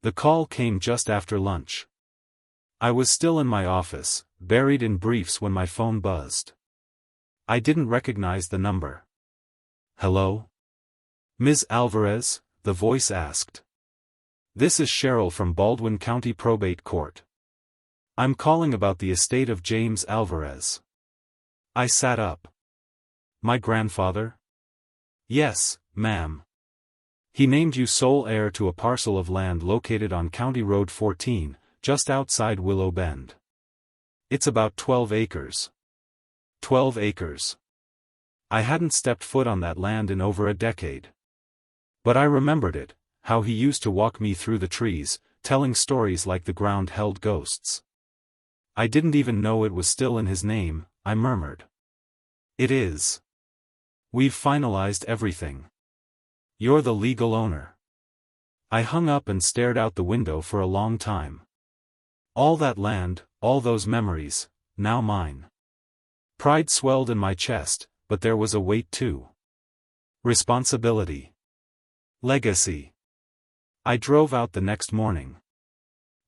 The call came just after lunch. I was still in my office, buried in briefs when my phone buzzed. I didn't recognize the number. "Hello? Ms. Alvarez?" the voice asked. "This is Cheryl from Baldwin County Probate Court. I'm calling about the estate of James Alvarez." I sat up. "My grandfather?" "Yes, ma'am. He named you sole heir to a parcel of land located on County Road 14, just outside Willow Bend. It's about 12 acres. 12 acres. I hadn't stepped foot on that land in over a decade. But I remembered it, how he used to walk me through the trees, telling stories like the ground held ghosts. I didn't even know it was still in his name, I murmured. "It is. We've finalized everything. You're the legal owner." I hung up and stared out the window for a long time. All that land, all those memories, now mine. Pride swelled in my chest, but there was a weight too. Responsibility. Legacy. I drove out the next morning.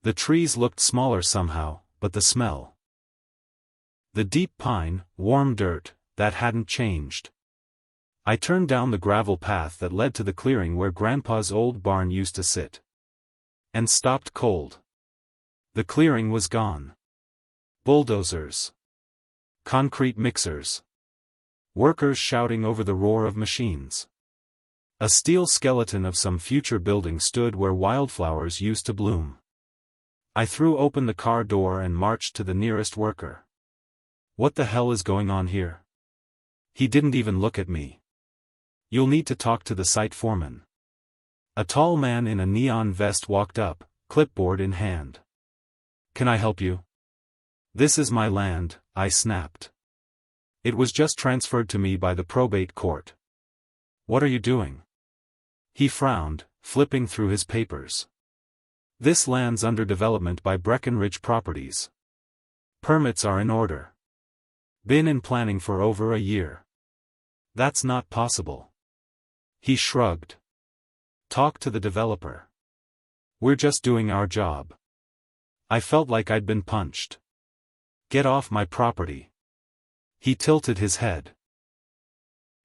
The trees looked smaller somehow, but the smell. The deep pine, warm dirt, that hadn't changed. I turned down the gravel path that led to the clearing where Grandpa's old barn used to sit. And stopped cold. The clearing was gone. Bulldozers. Concrete mixers. Workers shouting over the roar of machines. A steel skeleton of some future building stood where wildflowers used to bloom. I threw open the car door and marched to the nearest worker. "What the hell is going on here?" He didn't even look at me. "You'll need to talk to the site foreman." A tall man in a neon vest walked up, clipboard in hand. "Can I help you?" "This is my land," I snapped. "It was just transferred to me by the probate court." "What are you doing?" He frowned, flipping through his papers. "This land's under development by Breckenridge Properties. Permits are in order. Been in planning for over a year." "That's not possible." He shrugged. "Talk to the developer. We're just doing our job." I felt like I'd been punched. "Get off my property." He tilted his head.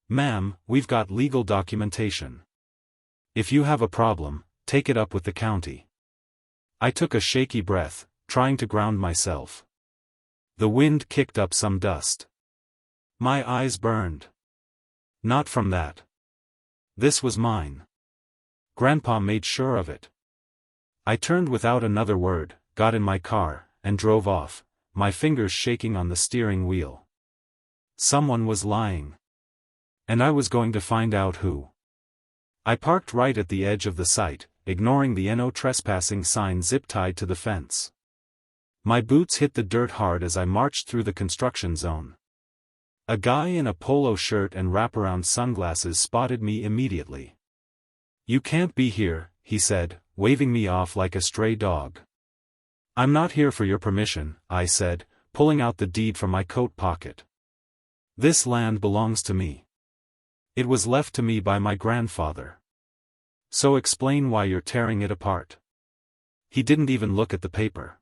"Ma'am, we've got legal documentation. If you have a problem, take it up with the county." I took a shaky breath, trying to ground myself. The wind kicked up some dust. My eyes burned. Not from that. This was mine. Grandpa made sure of it. I turned without another word, got in my car, and drove off, my fingers shaking on the steering wheel. Someone was lying. And I was going to find out who. I parked right at the edge of the site, ignoring the "No trespassing" sign zip-tied to the fence. My boots hit the dirt hard as I marched through the construction zone. A guy in a polo shirt and wraparound sunglasses spotted me immediately. "You can't be here," he said, waving me off like a stray dog. "I'm not here for your permission," I said, pulling out the deed from my coat pocket. "This land belongs to me. It was left to me by my grandfather. So explain why you're tearing it apart." He didn't even look at the paper.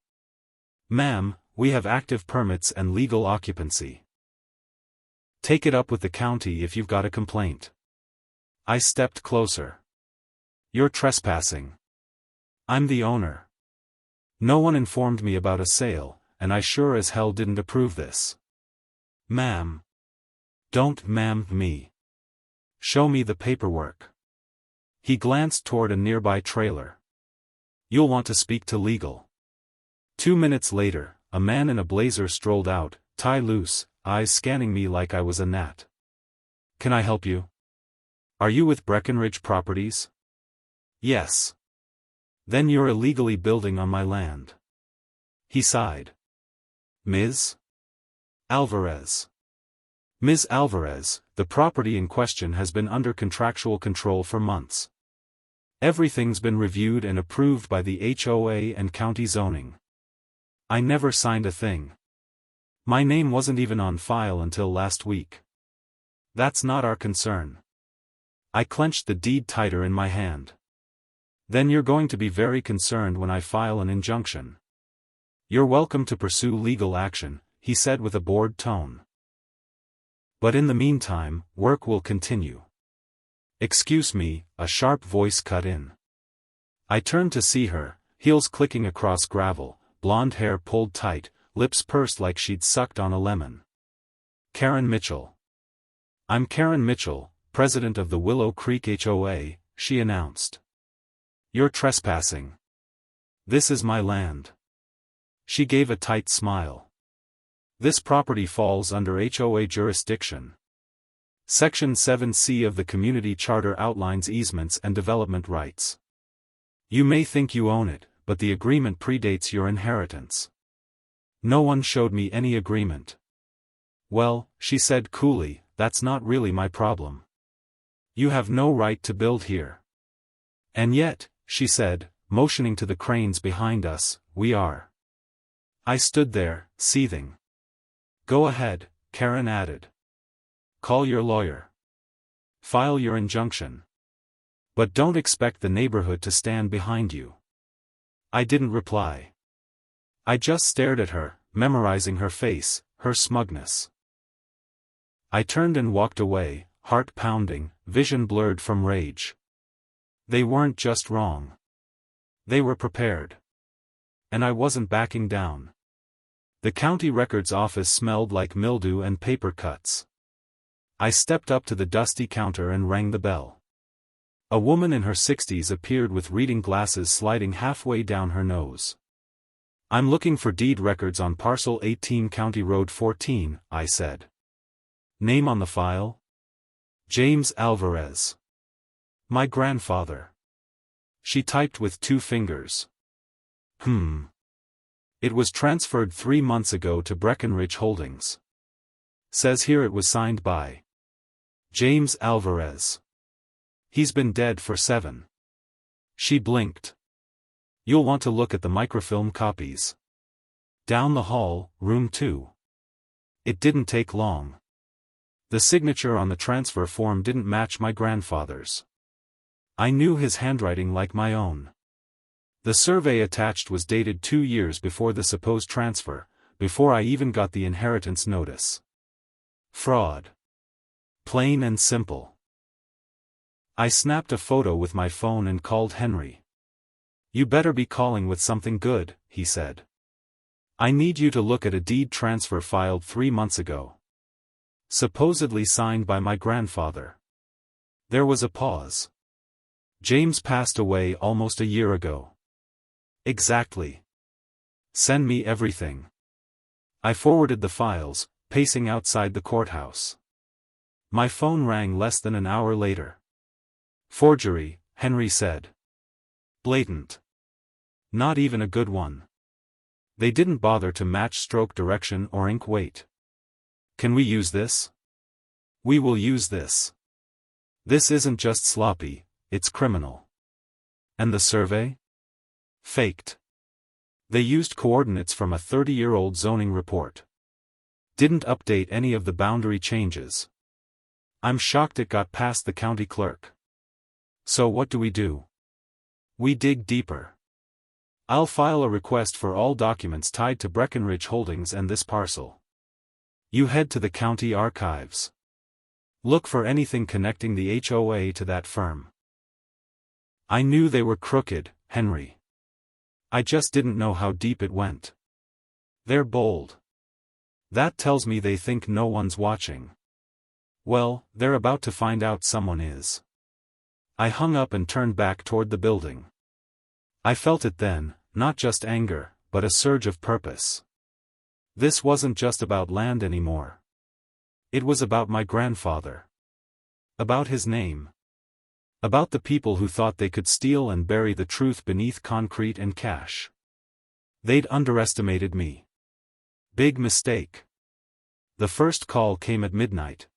"Ma'am, we have active permits and legal occupancy. Take it up with the county if you've got a complaint." I stepped closer. "You're trespassing. I'm the owner. No one informed me about a sale, and I sure as hell didn't approve this." "Ma'am." "Don't ma'am me. Show me the paperwork." He glanced toward a nearby trailer. "You'll want to speak to legal." 2 minutes later, a man in a blazer strolled out, tie loose, eyes scanning me like I was a gnat. "Can I help you? Are you with Breckenridge Properties?" "Yes." "Then you're illegally building on my land." He sighed. "Ms. Alvarez." "Ms. Alvarez, the property in question has been under contractual control for months. Everything's been reviewed and approved by the HOA and county zoning. I never signed a thing. My name wasn't even on file until last week. That's not our concern." I clenched the deed tighter in my hand. Then you're going to be very concerned when I file an injunction. You're welcome to pursue legal action, he said with a bored tone. But in the meantime, work will continue. Excuse me, a sharp voice cut in. I turned to see her, heels clicking across gravel, blonde hair pulled tight, lips pursed like she'd sucked on a lemon. Karen Mitchell. I'm Karen Mitchell, president of the Willow Creek HOA, she announced. You're trespassing. This is my land. She gave a tight smile. This property falls under HOA jurisdiction. Section 7C of the Community Charter outlines easements and development rights. You may think you own it, but the agreement predates your inheritance. No one showed me any agreement. Well, she said coolly, that's not really my problem. You have no right to build here. And yet, she said, motioning to the cranes behind us, we are. I stood there, seething. Go ahead, Karen added. Call your lawyer. File your injunction. But don't expect the neighborhood to stand behind you. I didn't reply. I just stared at her, memorizing her face, her smugness. I turned and walked away, heart pounding, vision blurred from rage. They weren't just wrong. They were prepared. And I wasn't backing down. The county records office smelled like mildew and paper cuts. I stepped up to the dusty counter and rang the bell. A woman in her 60s appeared with reading glasses sliding halfway down her nose. I'm looking for deed records on parcel 18 County Road 14, I said. Name on the file? James Alvarez. My grandfather. She typed with 2 fingers. It was transferred 3 months ago to Breckenridge Holdings. Says here it was signed by James Alvarez. He's been dead for 7. She blinked. You'll want to look at the microfilm copies. Down the hall, room 2. It didn't take long. The signature on the transfer form didn't match my grandfather's. I knew his handwriting like my own. The survey attached was dated 2 years before the supposed transfer, before I even got the inheritance notice. Fraud. Plain and simple. I snapped a photo with my phone and called Henry. You better be calling with something good, he said. I need you to look at a deed transfer filed 3 months ago. Supposedly signed by my grandfather. There was a pause. James passed away almost a year ago. Exactly. Send me everything. I forwarded the files, pacing outside the courthouse. My phone rang less than an hour later. Forgery, Henry said. Blatant. Not even a good one. They didn't bother to match stroke direction or ink weight. Can we use this? We will use this. This isn't just sloppy, it's criminal. And the survey? Faked. They used coordinates from a 30-year-old zoning report. Didn't update any of the boundary changes. I'm shocked it got past the county clerk. So what do? We dig deeper. I'll file a request for all documents tied to Breckenridge Holdings and this parcel. You head to the county archives. Look for anything connecting the HOA to that firm. I knew they were crooked, Henry. I just didn't know how deep it went. They're bold. That tells me they think no one's watching. Well, they're about to find out someone is. I hung up and turned back toward the building. I felt it then, not just anger, but a surge of purpose. This wasn't just about land anymore. It was about my grandfather. About his name. About the people who thought they could steal and bury the truth beneath concrete and cash. They'd underestimated me. Big mistake. The first call came at midnight.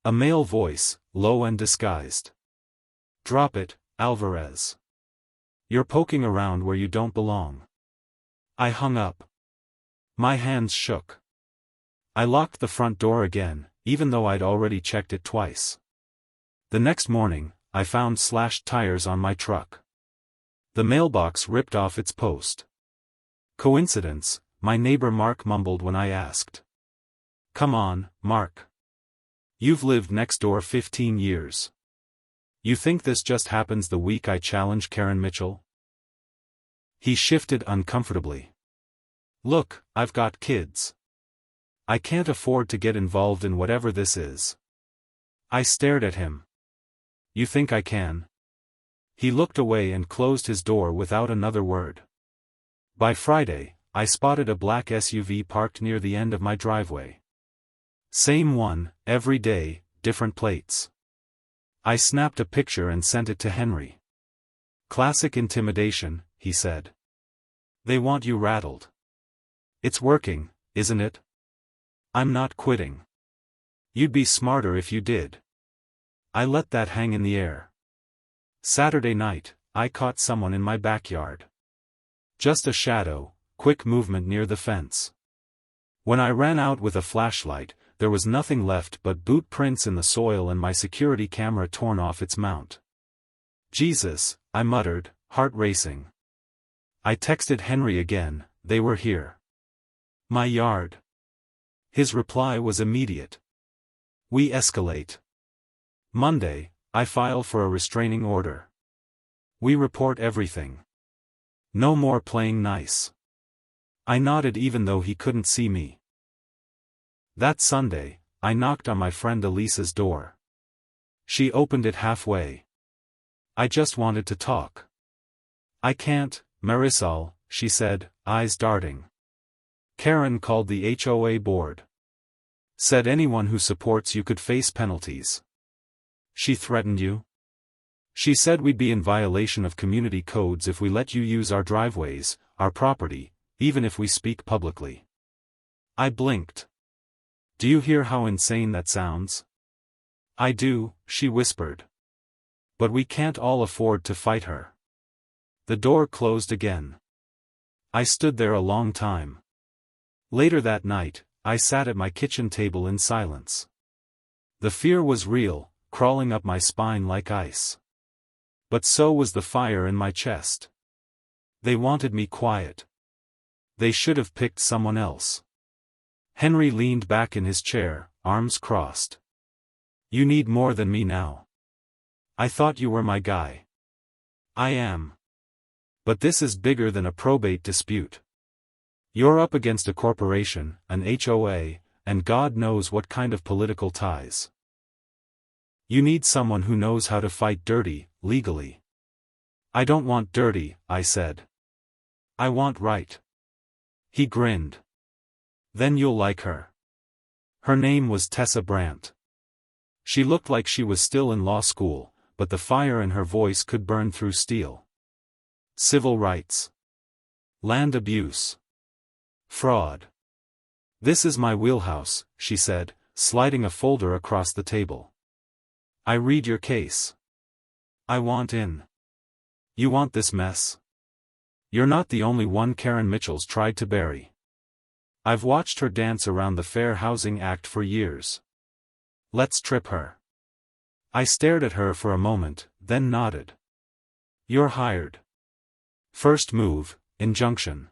A male voice, low and disguised. Drop it, Alvarez. You're poking around where you don't belong. I hung up. My hands shook. I locked the front door again, even though I'd already checked it twice. The next morning, I found slashed tires on my truck. The mailbox ripped off its post. Coincidence, my neighbor Mark mumbled when I asked. Come on, Mark. You've lived next door 15 years. You think this just happens the week I challenge Karen Mitchell? He shifted uncomfortably. Look, I've got kids. I can't afford to get involved in whatever this is. I stared at him. You think I can? He looked away and closed his door without another word. By Friday, I spotted a black SUV parked near the end of my driveway. Same one, every day, different plates. I snapped a picture and sent it to Henry. Classic intimidation, he said. They want you rattled. It's working, isn't it? I'm not quitting. You'd be smarter if you did. I let that hang in the air. Saturday night, I caught someone in my backyard. Just a shadow, quick movement near the fence. When I ran out with a flashlight, there was nothing left but boot prints in the soil and my security camera torn off its mount. Jesus, I muttered, heart racing. I texted Henry again, they were here. My yard. His reply was immediate. We escalate. Monday, I file for a restraining order. We report everything. No more playing nice. I nodded even though he couldn't see me. That Sunday, I knocked on my friend Elisa's door. She opened it halfway. I just wanted to talk. I can't, Marisol, she said, eyes darting. Karen called the HOA board. Said anyone who supports you could face penalties. She threatened you? She said we'd be in violation of community codes if we let you use our driveways, our property, even if we speak publicly. I blinked. Do you hear how insane that sounds? I do, she whispered. But we can't all afford to fight her. The door closed again. I stood there a long time. Later that night, I sat at my kitchen table in silence. The fear was real, crawling up my spine like ice. But so was the fire in my chest. They wanted me quiet. They should have picked someone else. Henry leaned back in his chair, arms crossed. You need more than me now. I thought you were my guy. I am. But this is bigger than a probate dispute. You're up against a corporation, an HOA, and God knows what kind of political ties. You need someone who knows how to fight dirty, legally. I don't want dirty, I said. I want right. He grinned. Then you'll like her. Her name was Tessa Brandt. She looked like she was still in law school, but the fire in her voice could burn through steel. Civil rights. Land abuse. Fraud. This is my wheelhouse, she said, sliding a folder across the table. I read your case. I want in. You want this mess? You're not the only one Karen Mitchell's tried to bury. I've watched her dance around the Fair Housing Act for years. Let's trip her. I stared at her for a moment, then nodded. You're hired. First move, injunction.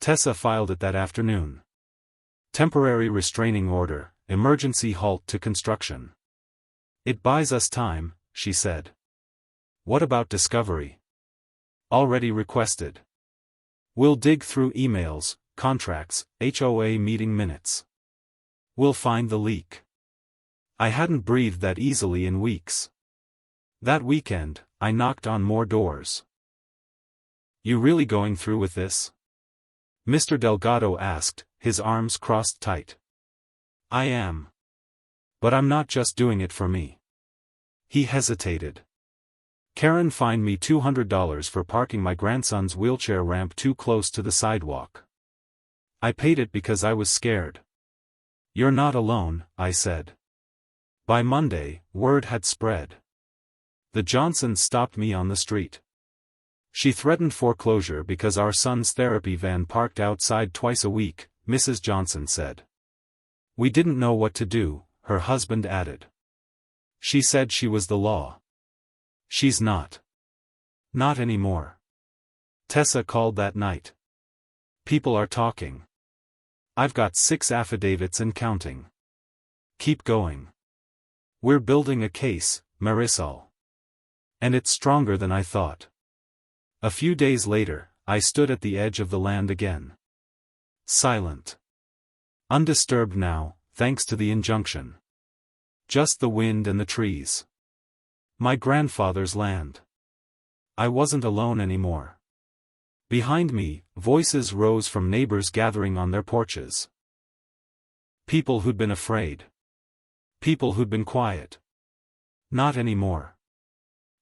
Tessa filed it that afternoon. Temporary restraining order, emergency halt to construction. It buys us time, she said. What about discovery? Already requested. We'll dig through emails, contracts, HOA meeting minutes. We'll find the leak. I hadn't breathed that easily in weeks. That weekend, I knocked on more doors. You really going through with this? Mr. Delgado asked, his arms crossed tight. I am. But I'm not just doing it for me. He hesitated. Karen fined me $200 for parking my grandson's wheelchair ramp too close to the sidewalk. I paid it because I was scared. You're not alone, I said. By Monday, word had spread. The Johnsons stopped me on the street. She threatened foreclosure because our son's therapy van parked outside twice a week, Mrs. Johnson said. We didn't know what to do, her husband added. She said she was the law. She's not. Not anymore. Tessa called that night. People are talking. I've got 6 affidavits and counting. Keep going. We're building a case, Marisol. And it's stronger than I thought. A few days later, I stood at the edge of the land again. Silent. Undisturbed now, thanks to the injunction. Just the wind and the trees. My grandfather's land. I wasn't alone anymore. Behind me, voices rose from neighbors gathering on their porches. People who'd been afraid. People who'd been quiet. Not anymore.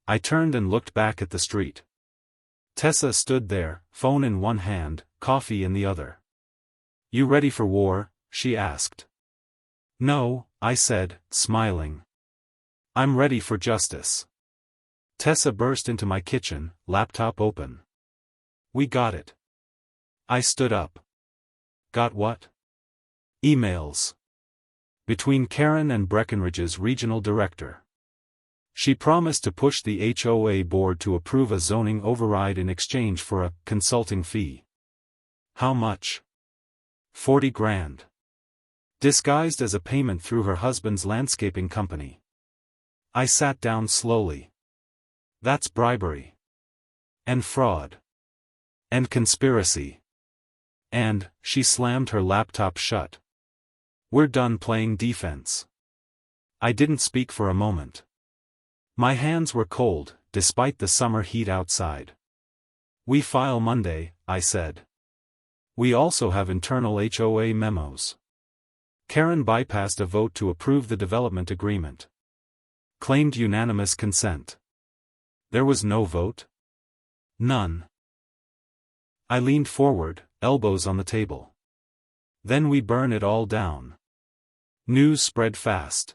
I turned and looked back at the street. Tessa stood there, phone in one hand, coffee in the other. You ready for war? She asked. No, I said, smiling. I'm ready for justice. Tessa burst into my kitchen, laptop open. We got it. I stood up. Got what? Emails. Between Karen and Breckenridge's regional director. She promised to push the HOA board to approve a zoning override in exchange for a consulting fee. How much? 40 grand. Disguised as a payment through her husband's landscaping company. I sat down slowly. That's bribery. And fraud. And conspiracy. And, she slammed her laptop shut. We're done playing defense. I didn't speak for a moment. My hands were cold, despite the summer heat outside. We file Monday, I said. We also have internal HOA memos. Karen bypassed a vote to approve the development agreement. Claimed unanimous consent. There was no vote? None. I leaned forward, elbows on the table. Then we burn it all down. News spread fast.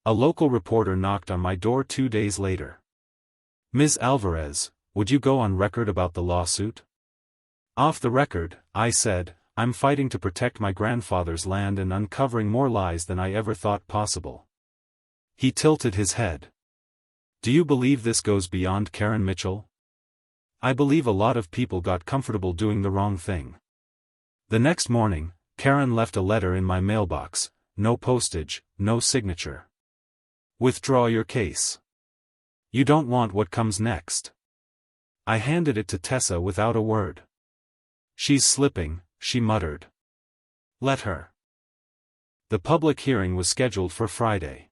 A local reporter knocked on my door 2 days later. Ms. Alvarez, would you go on record about the lawsuit? Off the record, I said, I'm fighting to protect my grandfather's land and uncovering more lies than I ever thought possible. He tilted his head. Do you believe this goes beyond Karen Mitchell? I believe a lot of people got comfortable doing the wrong thing. The next morning, Karen left a letter in my mailbox, no postage, no signature. Withdraw your case. You don't want what comes next. I handed it to Tessa without a word. She's slipping, she muttered. Let her. The public hearing was scheduled for Friday.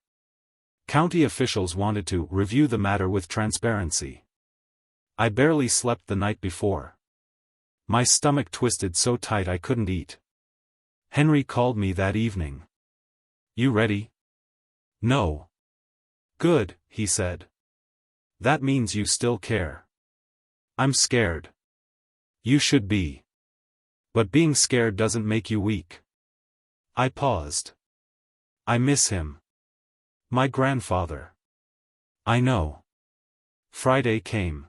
County officials wanted to review the matter with transparency. I barely slept the night before. My stomach twisted so tight I couldn't eat. Henry called me that evening. You ready? No. Good, he said. That means you still care. I'm scared. You should be. But being scared doesn't make you weak. I paused. I miss him. My grandfather. I know. Friday came.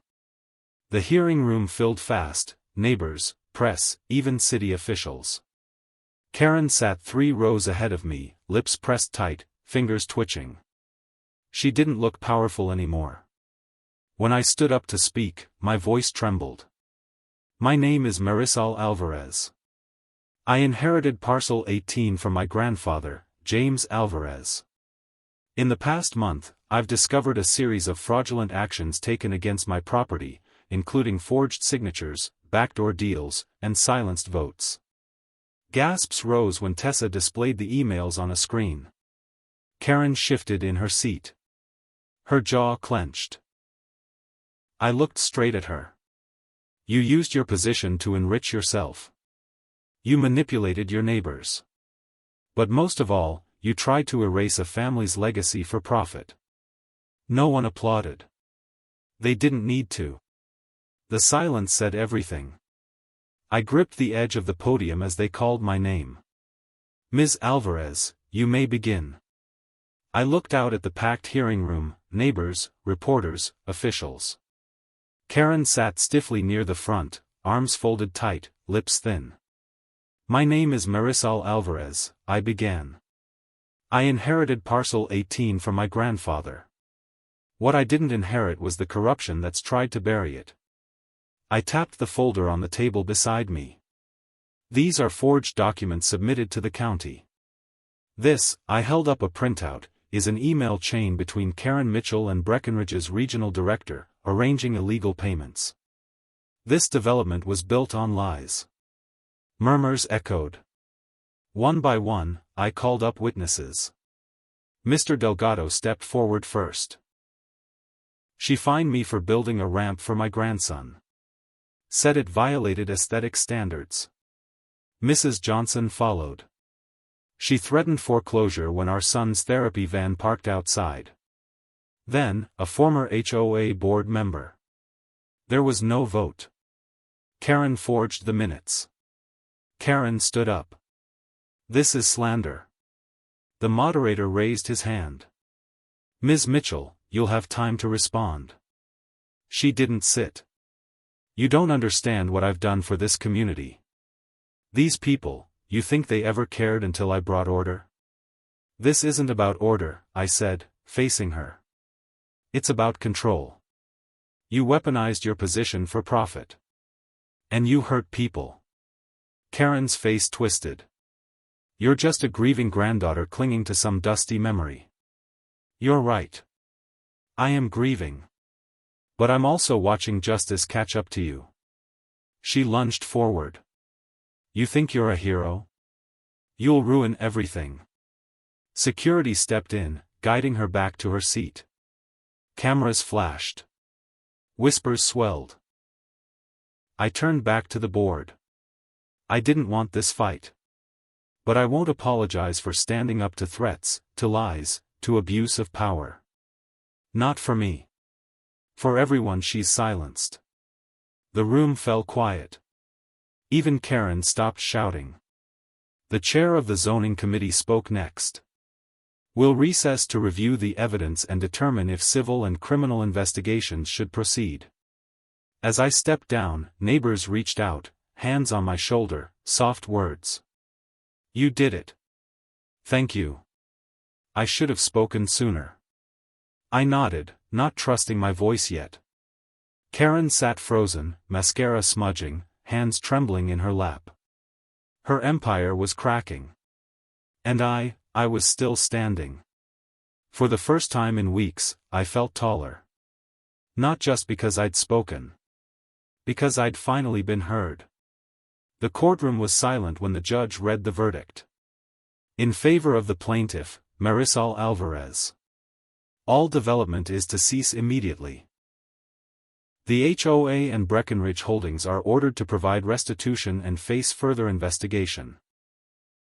The hearing room filled fast, neighbors, press, even city officials. Karen sat 3 rows ahead of me, lips pressed tight, fingers twitching. She didn't look powerful anymore. When I stood up to speak, my voice trembled. My name is Marisol Alvarez. I inherited parcel 18 from my grandfather, James Alvarez. In the past month, I've discovered a series of fraudulent actions taken against my property, including forged signatures, backdoor deals, and silenced votes. Gasps rose when Tessa displayed the emails on a screen. Karen shifted in her seat. Her jaw clenched. I looked straight at her. You used your position to enrich yourself. You manipulated your neighbors. But most of all, you tried to erase a family's legacy for profit. No one applauded. They didn't need to. The silence said everything. I gripped the edge of the podium as they called my name. Ms. Alvarez, you may begin. I looked out at the packed hearing room, neighbors, reporters, officials. Karen sat stiffly near the front, arms folded tight, lips thin. My name is Marisol Alvarez, I began. I inherited parcel 18 from my grandfather. What I didn't inherit was the corruption that's tried to bury it. I tapped the folder on the table beside me. These are forged documents submitted to the county. This, I held up a printout, is an email chain between Karen Mitchell and Breckenridge's regional director, arranging illegal payments. This development was built on lies. Murmurs echoed. One by one, I called up witnesses. Mr. Delgado stepped forward first. She fined me for building a ramp for my grandson. Said it violated aesthetic standards. Mrs. Johnson followed. She threatened foreclosure when our son's therapy van parked outside. Then, a former HOA board member. There was no vote. Karen forged the minutes. Karen stood up. This is slander. The moderator raised his hand. Ms. Mitchell, you'll have time to respond. She didn't sit. You don't understand what I've done for this community. These people, you think they ever cared until I brought order? This isn't about order, I said, facing her. It's about control. You weaponized your position for profit. And you hurt people. Karen's face twisted. You're just a grieving granddaughter clinging to some dusty memory. You're right. I am grieving. But I'm also watching justice catch up to you. She lunged forward. You think you're a hero? You'll ruin everything. Security stepped in, guiding her back to her seat. Cameras flashed. Whispers swelled. I turned back to the board. I didn't want this fight. But I won't apologize for standing up to threats, to lies, to abuse of power. Not for me. For everyone she's silenced. The room fell quiet. Even Karen stopped shouting. The chair of the zoning committee spoke next. We'll recess to review the evidence and determine if civil and criminal investigations should proceed. As I stepped down, neighbors reached out, hands on my shoulder, soft words. You did it. Thank you. I should have spoken sooner. I nodded, not trusting my voice yet. Karen sat frozen, mascara smudging, hands trembling in her lap. Her empire was cracking. And I was still standing. For the first time in weeks, I felt taller. Not just because I'd spoken. Because I'd finally been heard. The courtroom was silent when the judge read the verdict. In favor of the plaintiff, Marisol Alvarez. All development is to cease immediately. The HOA and Breckenridge Holdings are ordered to provide restitution and face further investigation.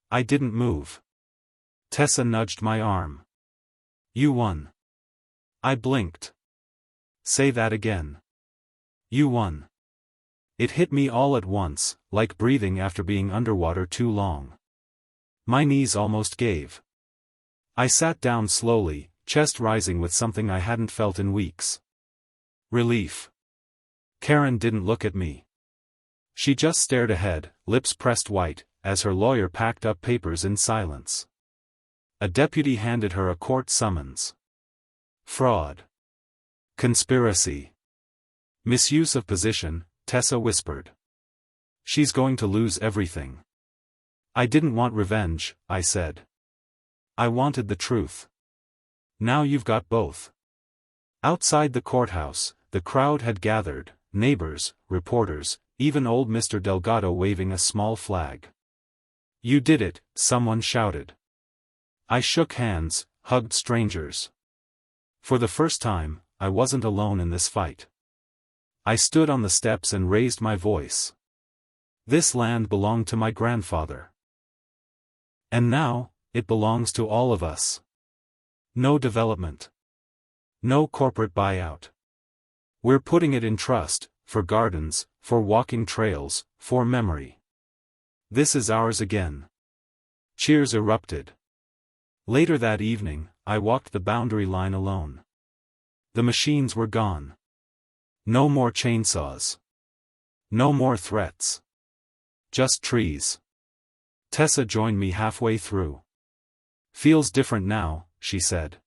I didn't move. Tessa nudged my arm. You won. I blinked. Say that again. You won. It hit me all at once, like breathing after being underwater too long. My knees almost gave. I sat down slowly, chest rising with something I hadn't felt in weeks. Relief. Karen didn't look at me. She just stared ahead, lips pressed white, as her lawyer packed up papers in silence. A deputy handed her a court summons. Fraud. Conspiracy. Misuse of position, Tessa whispered. She's going to lose everything. I didn't want revenge, I said. I wanted the truth. Now you've got both. Outside the courthouse, the crowd had gathered, neighbors, reporters, even old Mr. Delgado waving a small flag. You did it, someone shouted. I shook hands, hugged strangers. For the first time, I wasn't alone in this fight. I stood on the steps and raised my voice. This land belonged to my grandfather. And now, it belongs to all of us. No development. No corporate buyout. We're putting it in trust, for gardens, for walking trails, for memory. This is ours again. Cheers erupted. Later that evening, I walked the boundary line alone. The machines were gone. No more chainsaws. No more threats. Just trees. Tessa joined me halfway through. Feels different now, she said.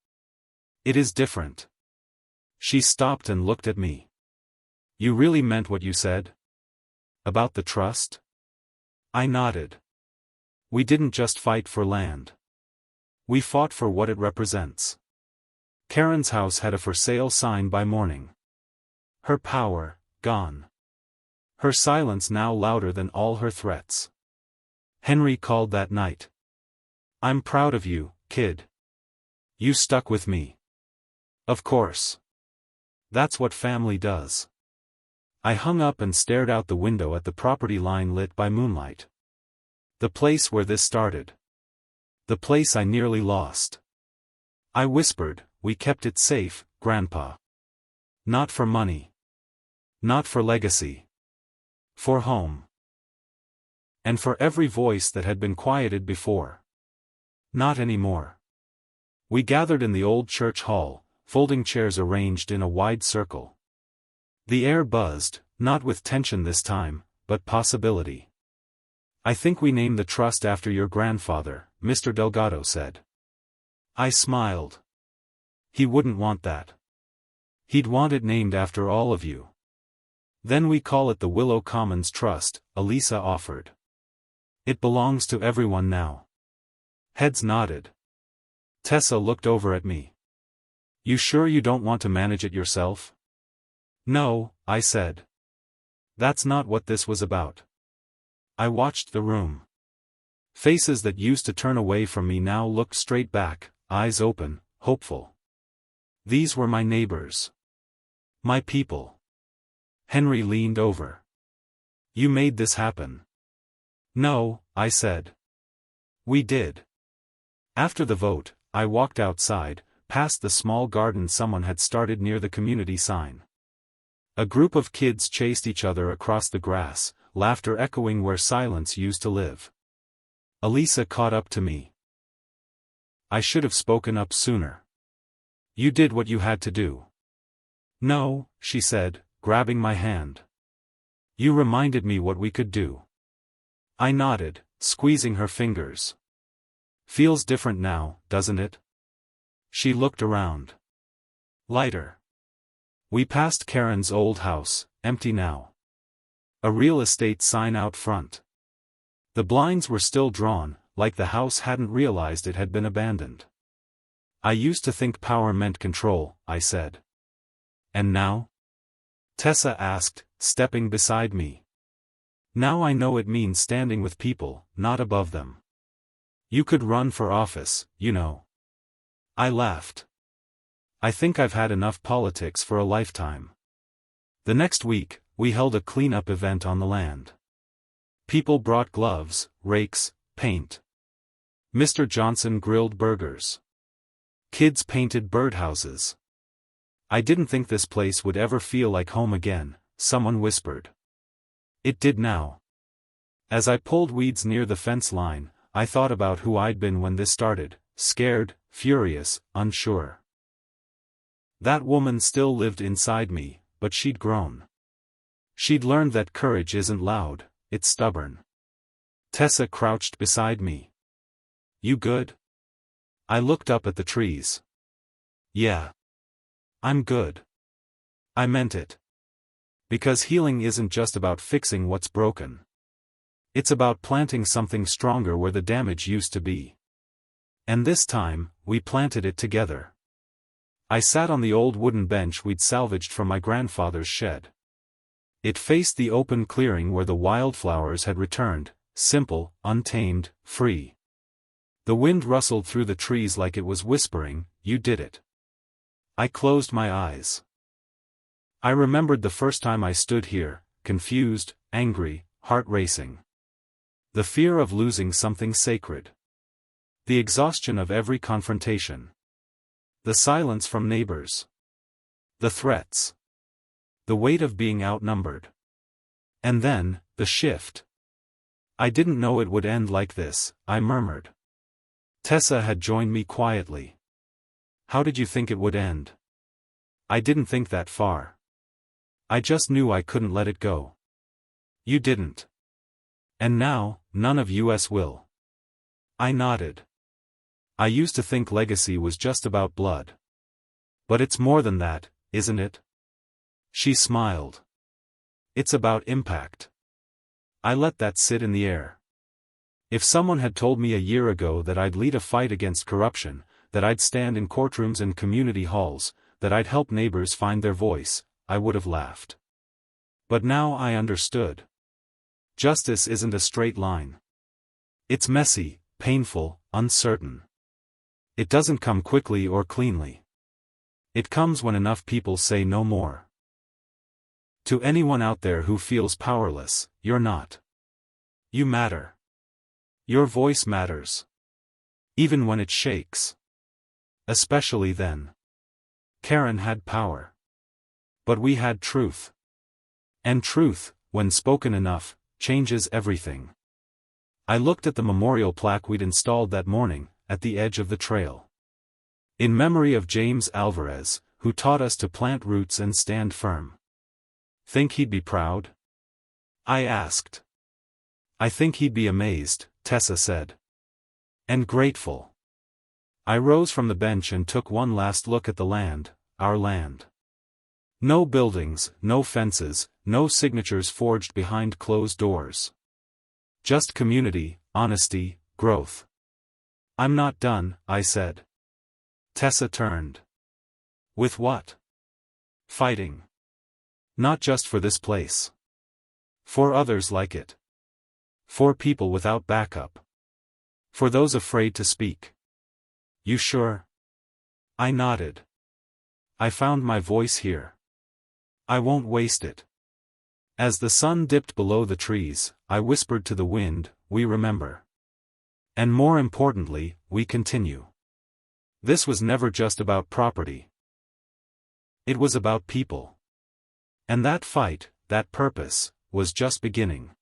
It is different. She stopped and looked at me. You really meant what you said? About the trust? I nodded. We didn't just fight for land. We fought for what it represents. Karen's house had a for sale sign by morning. Her power, gone. Her silence now louder than all her threats. Henry called that night. I'm proud of you, kid. You stuck with me. Of course. That's what family does. I hung up and stared out the window at the property line lit by moonlight. The place where this started. The place I nearly lost. I whispered, we kept it safe, Grandpa. Not for money. Not for legacy. For home. And for every voice that had been quieted before. Not anymore. We gathered in the old church hall, folding chairs arranged in a wide circle. The air buzzed, not with tension this time, but possibility. I think we named the trust after your grandfather, Mr. Delgado said. I smiled. He wouldn't want that. He'd want it named after all of you. Then we call it the Willow Commons Trust, Elisa offered. It belongs to everyone now. Heads nodded. Tessa looked over at me. You sure you don't want to manage it yourself? No, I said. That's not what this was about. I watched the room. Faces that used to turn away from me now looked straight back, eyes open, hopeful. These were my neighbors. My people. Henry leaned over. You made this happen. No, I said. We did. After the vote, I walked outside, past the small garden someone had started near the community sign. A group of kids chased each other across the grass, laughter echoing where silence used to live. Elisa caught up to me. I should have spoken up sooner. You did what you had to do. No, she said, grabbing my hand. You reminded me what we could do. I nodded, squeezing her fingers. Feels different now, doesn't it? She looked around. Lighter. We passed Karen's old house, empty now. A real estate sign out front. The blinds were still drawn, like the house hadn't realized it had been abandoned. I used to think power meant control, I said. And now? Tessa asked, stepping beside me. Now I know it means standing with people, not above them. You could run for office, you know. I laughed. I think I've had enough politics for a lifetime. The next week, we held a cleanup event on the land. People brought gloves, rakes, paint. Mr. Johnson grilled burgers. Kids painted birdhouses. I didn't think this place would ever feel like home again, someone whispered. It did now. As I pulled weeds near the fence line, I thought about who I'd been when this started, scared, furious, unsure. That woman still lived inside me, but she'd grown. She'd learned that courage isn't loud, it's stubborn. Tessa crouched beside me. You good? I looked up at the trees. Yeah. I'm good. I meant it. Because healing isn't just about fixing what's broken. It's about planting something stronger where the damage used to be. And this time, we planted it together. I sat on the old wooden bench we'd salvaged from my grandfather's shed. It faced the open clearing where the wildflowers had returned, simple, untamed, free. The wind rustled through the trees like it was whispering, "You did it." I closed my eyes. I remembered the first time I stood here, confused, angry, heart racing. The fear of losing something sacred. The exhaustion of every confrontation. The silence from neighbors. The threats. The weight of being outnumbered. And then, the shift. I didn't know it would end like this, I murmured. Tessa had joined me quietly. How did you think it would end? I didn't think that far. I just knew I couldn't let it go. You didn't. And now, none of us will. I nodded. I used to think legacy was just about blood. But it's more than that, isn't it? She smiled. It's about impact. I let that sit in the air. If someone had told me a year ago that I'd lead a fight against corruption, that I'd stand in courtrooms and community halls, that I'd help neighbors find their voice, I would have laughed. But now I understood. Justice isn't a straight line. It's messy, painful, uncertain. It doesn't come quickly or cleanly. It comes when enough people say no more. To anyone out there who feels powerless, you're not. You matter. Your voice matters. Even when it shakes. Especially then. Karen had power. But we had truth. And truth, when spoken enough, changes everything. I looked at the memorial plaque we'd installed that morning, at the edge of the trail. In memory of James Alvarez, who taught us to plant roots and stand firm. Think he'd be proud? I asked. I think he'd be amazed, Tessa said. And grateful. I rose from the bench and took one last look at the land, our land. No buildings, no fences, no signatures forged behind closed doors. Just community, honesty, growth. I'm not done, I said. Tessa turned. With what? Fighting. Not just for this place. For others like it. For people without backup. For those afraid to speak. You sure? I nodded. I found my voice here. I won't waste it. As the sun dipped below the trees, I whispered to the wind, we remember. And more importantly, we continue. This was never just about property. It was about people. And that fight, that purpose, was just beginning.